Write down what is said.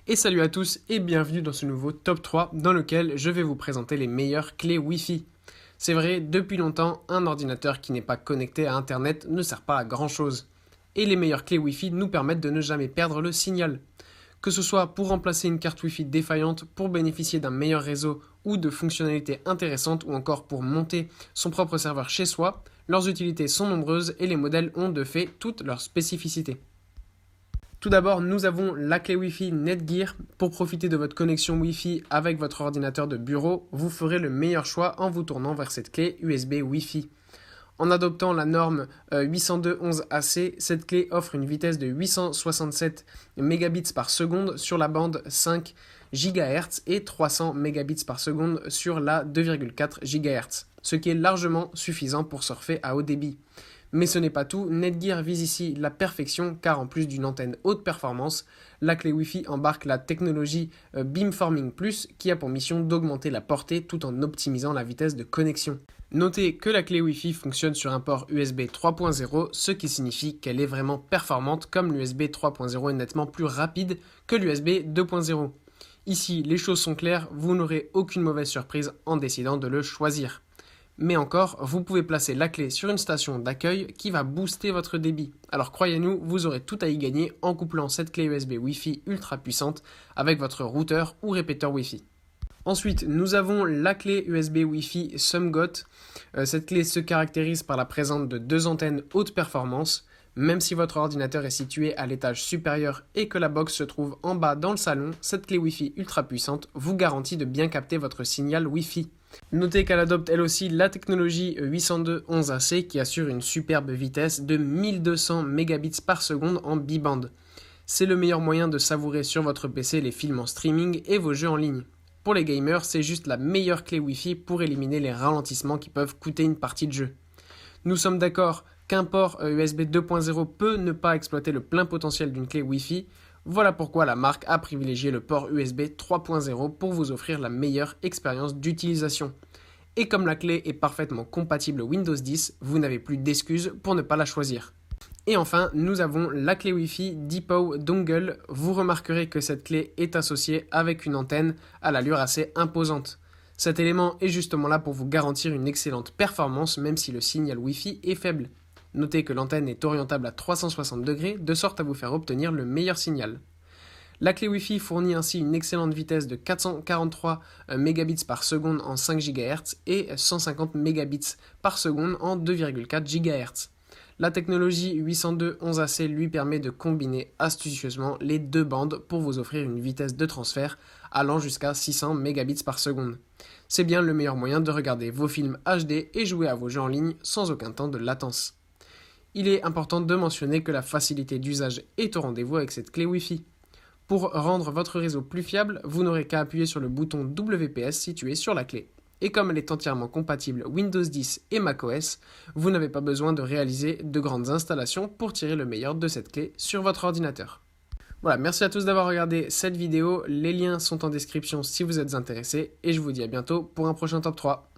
Et salut à tous et bienvenue dans ce nouveau top 3 dans lequel je vais vous présenter les meilleures clés Wi-Fi. C'est vrai, depuis longtemps, un ordinateur qui n'est pas connecté à Internet ne sert pas à grand chose. Et les meilleures clés Wi-Fi nous permettent de ne jamais perdre le signal. Que ce soit pour remplacer une carte Wi-Fi défaillante, pour bénéficier d'un meilleur réseau ou de fonctionnalités intéressantes ou encore pour monter son propre serveur chez soi, leurs utilités sont nombreuses et les modèles ont de fait toutes leurs spécificités. Tout d'abord, nous avons la clé Wi-Fi Netgear. Pour profiter de votre connexion Wi-Fi avec votre ordinateur de bureau, vous ferez le meilleur choix en vous tournant vers cette clé USB Wi-Fi. En adoptant la norme 802.11ac, cette clé offre une vitesse de 867 Mbps par seconde sur la bande 5 GHz et 300 Mbps par seconde sur la 2,4 GHz, ce qui est largement suffisant pour surfer à haut débit. Mais ce n'est pas tout, Netgear vise ici la perfection car en plus d'une antenne haute performance, la clé Wi-Fi embarque la technologie Beamforming Plus qui a pour mission d'augmenter la portée tout en optimisant la vitesse de connexion. Notez que la clé Wi-Fi fonctionne sur un port USB 3.0, ce qui signifie qu'elle est vraiment performante comme l'USB 3.0 est nettement plus rapide que l'USB 2.0. Ici, les choses sont claires, vous n'aurez aucune mauvaise surprise en décidant de le choisir. Mais encore, vous pouvez placer la clé sur une station d'accueil qui va booster votre débit. Alors croyez-nous, vous aurez tout à y gagner en couplant cette clé USB Wi-Fi ultra puissante avec votre routeur ou répéteur Wi-Fi. Ensuite, nous avons la clé USB Wi-Fi SumGot. Cette clé se caractérise par la présence de deux antennes haute performance. Même si votre ordinateur est situé à l'étage supérieur et que la box se trouve en bas dans le salon, cette clé Wi-Fi ultra puissante vous garantit de bien capter votre signal Wi-Fi. Notez qu'elle adopte elle aussi la technologie 802.11ac qui assure une superbe vitesse de 1200 Mbps par seconde en bi-band. C'est le meilleur moyen de savourer sur votre PC les films en streaming et vos jeux en ligne. Pour les gamers, c'est juste la meilleure clé Wi-Fi pour éliminer les ralentissements qui peuvent coûter une partie de jeu. Nous sommes d'accord qu'un port USB 2.0 peut ne pas exploiter le plein potentiel d'une clé Wi-Fi. Voilà pourquoi la marque a privilégié le port USB 3.0 pour vous offrir la meilleure expérience d'utilisation. Et comme la clé est parfaitement compatible Windows 10, vous n'avez plus d'excuses pour ne pas la choisir. Et enfin, nous avons la clé Wi-Fi Deepow Dongle. Vous remarquerez que cette clé est associée avec une antenne à l'allure assez imposante. Cet élément est justement là pour vous garantir une excellente performance même si le signal Wi-Fi est faible. Notez que l'antenne est orientable à 360 degrés de sorte à vous faire obtenir le meilleur signal. La clé Wi-Fi fournit ainsi une excellente vitesse de 443 Mbps par seconde en 5 GHz et 150 Mbps par seconde en 2,4 GHz. La technologie 802.11ac lui permet de combiner astucieusement les deux bandes pour vous offrir une vitesse de transfert allant jusqu'à 600 Mbps par seconde. C'est bien le meilleur moyen de regarder vos films HD et jouer à vos jeux en ligne sans aucun temps de latence. Il est important de mentionner que la facilité d'usage est au rendez-vous avec cette clé Wi-Fi. Pour rendre votre réseau plus fiable, vous n'aurez qu'à appuyer sur le bouton WPS situé sur la clé. Et comme elle est entièrement compatible Windows 10 et macOS, vous n'avez pas besoin de réaliser de grandes installations pour tirer le meilleur de cette clé sur votre ordinateur. Voilà, merci à tous d'avoir regardé cette vidéo, les liens sont en description si vous êtes intéressés et je vous dis à bientôt pour un prochain top 3.